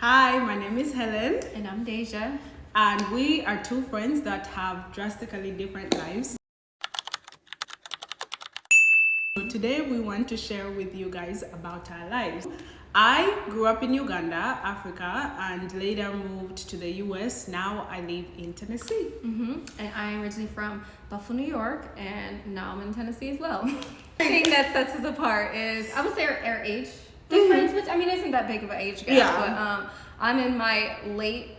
Hi, my name is Helen, And I'm Deja. and we are two friends that have drastically different lives. So today we want to share with you guys about our lives. I grew up in Uganda, Africa, and later moved to the US. Now I live in Tennessee. And I'm originally from Buffalo, New York, and now I'm in Tennessee as well. The thing that sets us apart is, I would say, our age difference, which I mean isn't that big of an age gap, but I'm in my late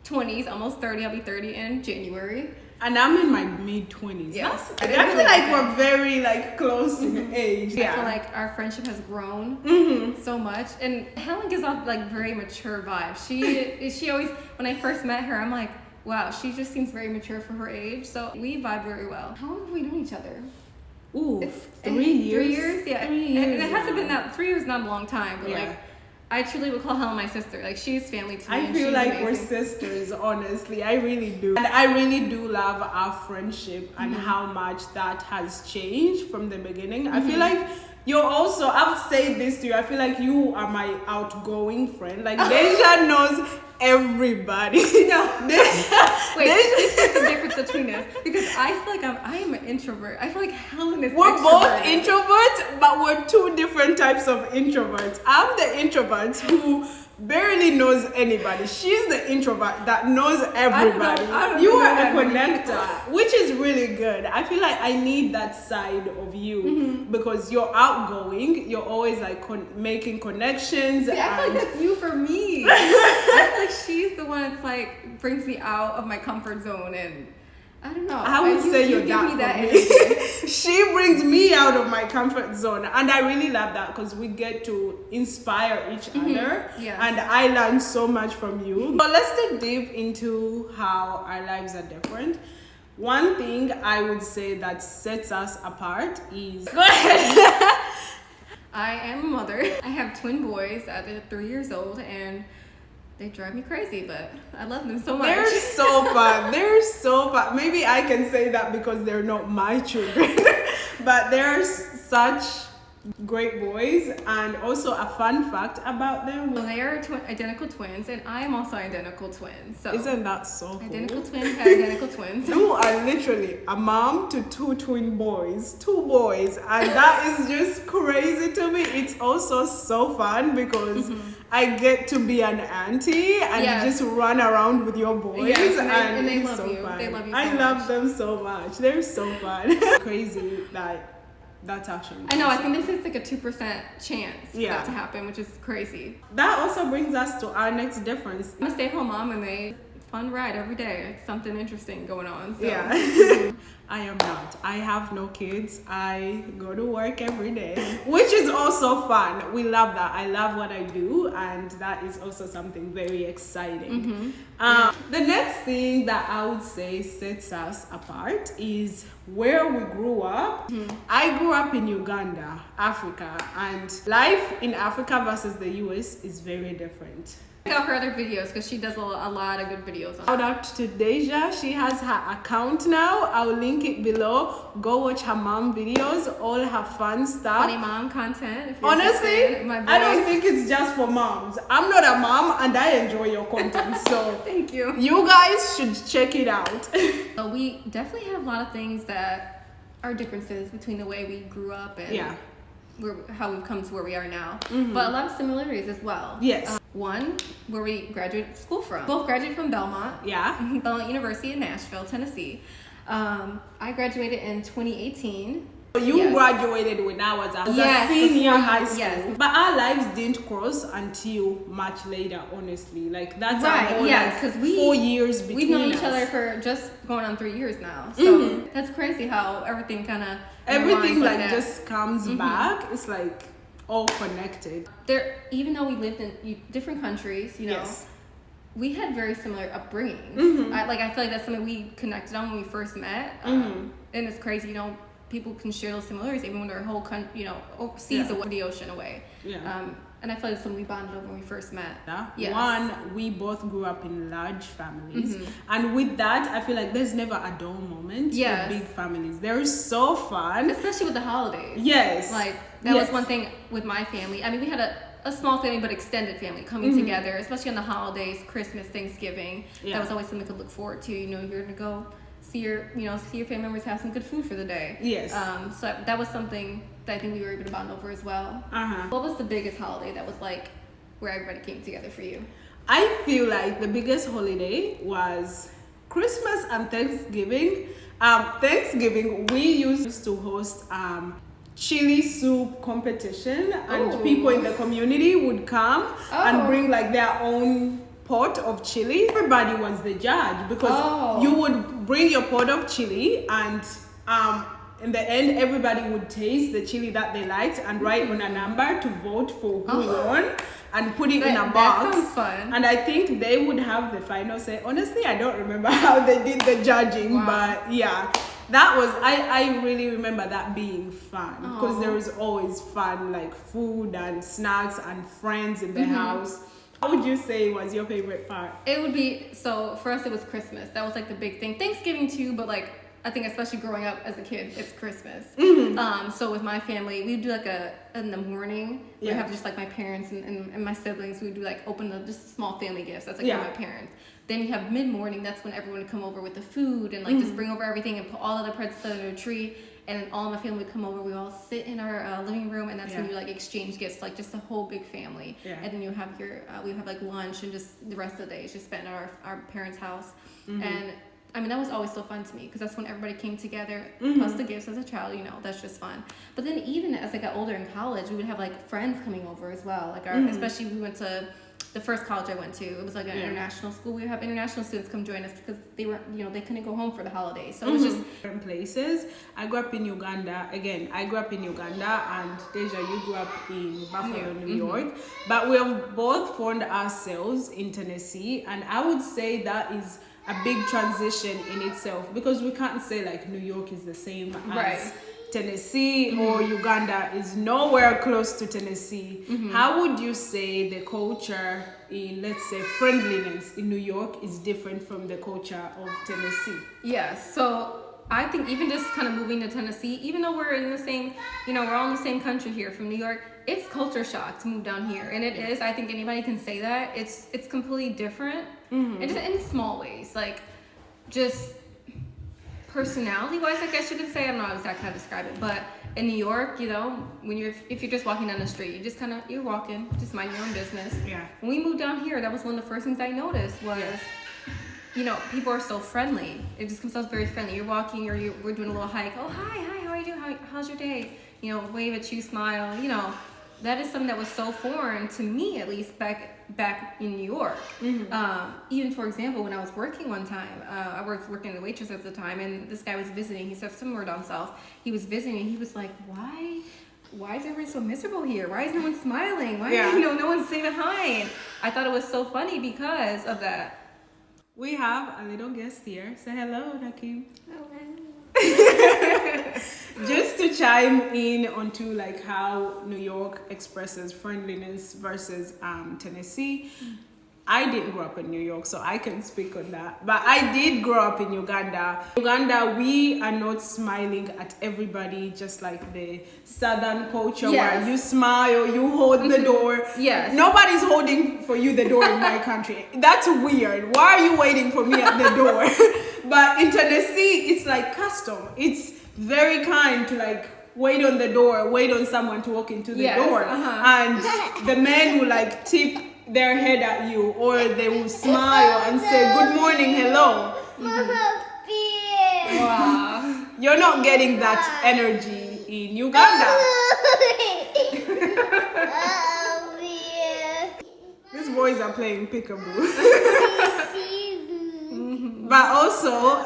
20s, almost 30. I'll be 30 in January. And I'm in my mid-20s. Yes. I feel like we're very close in age. I feel like our friendship has grown so much, and Helen gives off very mature vibes. She always, when I first met her, I'm like, wow, she just seems very mature for her age. So we vibe very well. How long have we known each other? Ooh, 3 years. 3 years, yeah. 3 years. And it hasn't been that 3 years, not a long time, but Yeah. I truly would call Helen my sister. She's family to me. I feel like we're sisters, honestly. I really do. And I really do love our friendship and how much that has changed from the beginning. I feel like you're also, I've said this to you, I feel like you are my outgoing friend. Like, Deja knows everybody. No. Wait, this is the difference between us. Because I feel like I am an introvert. I feel like Helen is We're both extroverted. introverts, but we're two different types of introverts. I'm the introvert who barely knows anybody. She's the introvert that knows everybody. I don't You know are a that many connector, which is really good. I feel like I need that side of you because you're outgoing. You're always making connections. See, I feel like that's you for me. I feel like she's the one that's brings me out of my comfort zone, and I don't know. I would say you're give me that energy. energy. She brings me out of my comfort zone, and I really love that because we get to inspire each other. Yes. And I learn so much from you. But let's dig deep into how our lives are different. One thing I would say that sets us apart is go ahead. I am a mother. I have twin boys that are 3 years old, and they drive me crazy, but I love them so much. They're so fun. They're so fun. Maybe I can say that because they're not my children, but they're such great boys. And also a fun fact about them. So they are identical twins, and I am also identical twin. So Isn't that so cool? identical twins have identical twins. You are literally a mom to two twin boys, two boys, and that is just crazy to me. It's also so fun because I get to be an auntie and just run around with your boys, Yes, and and they it's love so you. fun. They love you so I much. love them so much. They're so fun. Crazy that that's actually. I know. I think this is like a 2% chance for Yeah. that to happen, which is crazy. That also brings us to our next difference. I'm a stay-at-home mom, and they fun ride every day. It's something interesting going on. So. Yeah. I am not. I have no kids. I go to work every day, which is also fun. We love that. I love what I do, and that is also something very exciting. The next thing that I would say sets us apart is where we grew up. I grew up in Uganda, Africa, and life in Africa versus the US is very different. Check out her other videos because she does a lot of good videos on. Shout out to Deja. She has her account now. I'll link it below. Go watch her mom videos, all her fun stuff. Funny mom content. If you're Honestly, interested in my I don't voice. think it's just for moms. I'm not a mom and I enjoy your content. So Thank you. you guys should check it out. So we definitely have a lot of things that are differences between the way we grew up and how we've come to where we are now. But a lot of similarities as well. Yes. One, where we graduated school from. Both graduated from Belmont. Yeah. Belmont University in Nashville, Tennessee. I graduated in 2018. You graduated when I was a senior high school. But our lives didn't cross until much later, honestly. That's Right, our because 4 years between we've known each us. other for just going on 3 years now. So that's crazy how everything kind of Everything just comes back. It's all connected. Even though we lived in different countries, Yes. we had very similar upbringings. I feel like that's something we connected on when we first met. And it's crazy, people can share those similarities even when their whole country, sees the ocean away. Yeah. And I feel like it's something we bonded over when we first met. Yes. One, we both grew up in large families. And with that, I feel like there's never a dull moment Yes. with big families. They're so fun. Especially with the holidays. Yes. That was one thing with my family. I mean, we had a small family but extended family coming together, especially on the holidays, Christmas, Thanksgiving. That was always something to look forward to. You're gonna go see your family members, have some good food for the day. Yes. So that was something that I think we were able to bond over as well. What was the biggest holiday that was like where everybody came together for you? I feel like the biggest holiday was Christmas and Thanksgiving. Thanksgiving, we used to host chili soup competition, and people in the community would come and bring like their own pot of chili. Everybody was the judge because you would bring your pot of chili, and in the end everybody would taste the chili that they liked and write on a number to vote for who won and put it in a box. That sounds fun. And I think they would have the final say. Honestly, I don't remember how they did the judging, but yeah, that was, I really remember that being fun because there was always fun, like food and snacks and friends in the house. What would you say was your favorite part? It would be, so for us it was Christmas. That was like the big thing. Thanksgiving too, but like I think especially growing up as a kid, it's Christmas. So with my family, we'd do like in the morning, we'd have just like my parents and my siblings, we'd do like open just small family gifts. That's like for my parents. Then you have mid-morning, that's when everyone would come over with the food and like just bring over everything and put all of the presents under the tree. And then all my family would come over. We all sit in our living room, and that's when you like exchange gifts, like just a whole big family. And then you have we have like lunch, and just the rest of the day is just spent at our parents' house. And I mean, that was always so fun to me because that's when everybody came together, plus the gifts as a child, that's just fun. But then even as I got older in college, we would have like friends coming over as well. Like especially we went to the first college I went to, it was like an international school. We would have international students come join us because they were, they couldn't go home for the holidays. So it was just different places. I grew up in Uganda. Again, I grew up in Uganda, and Deja, you grew up in Buffalo, New York. But we have both found ourselves in Tennessee, and I would say that is a big transition in itself because we can't say like New York is the same as Tennessee or Uganda is nowhere close to Tennessee. How would you say the culture in, let's say, friendliness in New York is different from the culture of Tennessee? Yes. So I think even just kind of moving to Tennessee, even though we're in the same, we're all in the same country here from New York, it's culture shock to move down here. And it is, I think anybody can say that. It's completely different. And just in small ways, like just personality-wise, I guess you could say. I don't know exactly how to describe it, but in New York, when if you're just walking down the street, you just you're walking, just mind your own business. Yeah. When we moved down here, that was one of the first things I noticed was, people are so friendly. It just comes out very friendly. You're walking, or we're doing a little hike. Oh, hi, how are you doing? How's your day? Wave at you, smile. That is something that was so foreign to me, at least back in New York. Even for example, when I was working one time, I was working as a waitress at the time, and this guy was visiting. He said somewhere down south. He was visiting, and he was like, "Why is everybody so miserable here? Why is no one smiling? Why no one's saying hi?" And I thought it was so funny because of that. We have a little guest here. Say hello, Nakim. Just to chime in onto like how New York expresses friendliness versus Tennessee. I didn't grow up in New York, so I can speak on that. But I did grow up in Uganda. Uganda, we are not smiling at everybody, just like the Southern culture where you smile, you hold the door. Yes. Nobody's holding for you the door in my country. That's weird. Why are you waiting for me at the door? But in Tennessee, it's like custom. It's very kind to like wait on the door, wait on someone to walk into the door. And the men will like tip their head at you, or they will smile and say good morning, hello. Wow. You're not getting that energy in Uganda. These boys are playing peekaboo. But also,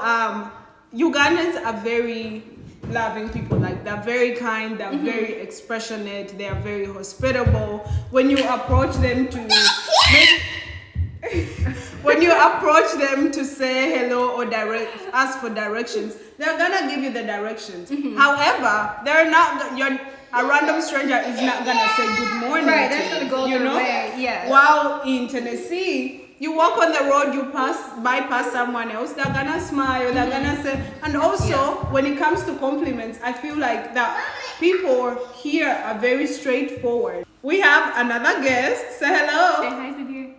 Ugandans are very loving people. Like, they're very kind, they're very expressionate, they are very hospitable. When you approach them to say hello or ask for directions, they're gonna give you the directions. However, a random stranger is not gonna say good morning. Right, that's gonna go their way. Yeah. While in Tennessee, you walk on the road, you bypass someone else, they're gonna smile, they're gonna say, and also when it comes to compliments, I feel like that people here are very straightforward. We have another guest. Say hello. Say hi, Zabir.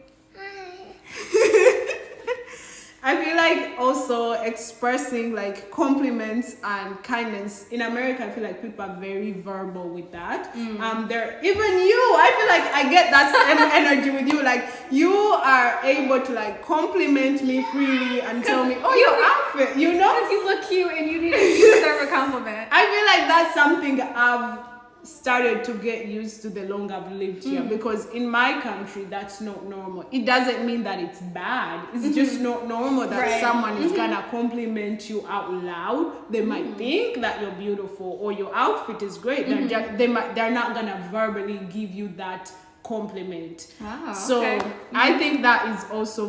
I feel like also expressing like compliments and kindness in America, I feel like people are very verbal with that. They're even you. I feel like I get that same energy with you. Like you are able to like compliment me freely and tell me, "Oh, your outfit," you know, because you look cute and you deserve a compliment. I feel like that's something I've started to get used to the longer I've lived here, because in my country that's not normal. It doesn't mean that it's bad. It's just not normal that someone is gonna compliment you out loud. They might think that you're beautiful or your outfit is great. They're not gonna verbally give you that compliment. So I think that is also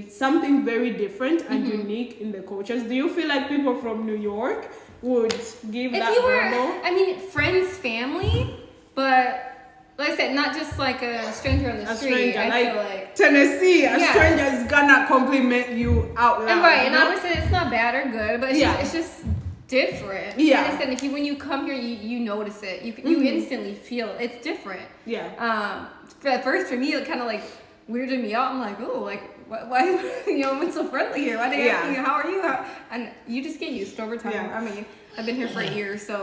something very different and unique in the cultures. Do you feel like people from New York would give that verbal? I mean, friends, family, but like I said, not just like a stranger on the street. I feel like Tennessee, a stranger is gonna compliment you out loud. And I would say it's not bad or good, but it's just different. Yeah. And I said, when you come here, you notice it. You instantly feel it. It's different. Yeah. At first, for me, it kind of like weirded me out. I'm like, oh, like why I'm so friendly here? Why they ask me how are you? And you just get used to it over time. Yeah. I mean, I've been here for years, so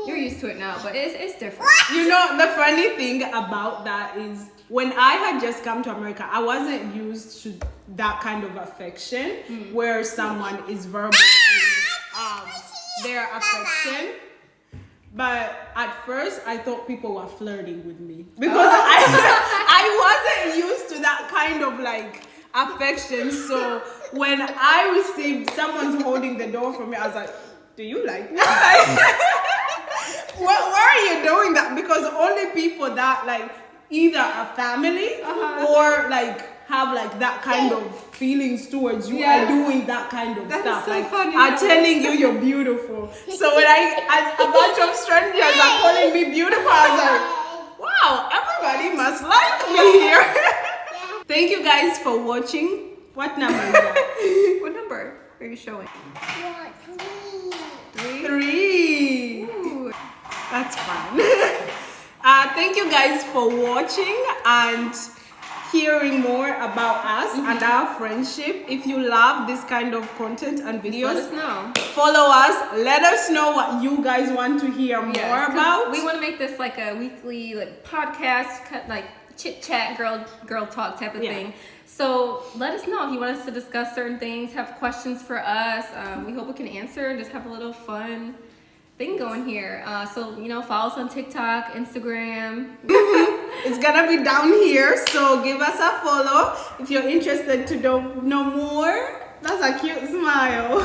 you're used to it now. But it's different. You know, the funny thing about that is when I had just come to America, I wasn't used to that kind of affection where someone is verbal with their affection. But at first, I thought people were flirting with me because I wasn't used to that kind of like affection. So when I received someone's holding the door for me, I was like, "Do you like me?" Why are you doing that? Because only people that like either a family or like have like that kind of feelings towards you are doing that kind of stuff. So like funny, are telling you you're beautiful. So when a bunch of strangers are calling me beautiful, I was like, wow, everybody must like me here. Thank you guys for watching. What number is that? What number are you showing? 3. Ooh. That's fun. Thank you guys for watching and hearing more about us and our friendship. If you love this kind of content and videos, let us know. Follow us. Let us know what you guys want to hear more about. We want to make this like a weekly like podcast, like chit chat, girl talk type of thing. So let us know if you want us to discuss certain things, have questions for us. We hope we can answer. Just have a little fun thing going here. So follow us on TikTok, Instagram. It's gonna be down here, so give us a follow if you're interested to know more. That's a cute smile.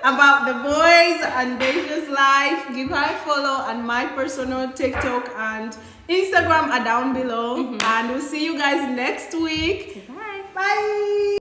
About the boys and Deja's life. Give her a follow, and my personal TikTok and Instagram are down below. And we'll see you guys next week. Bye. Bye.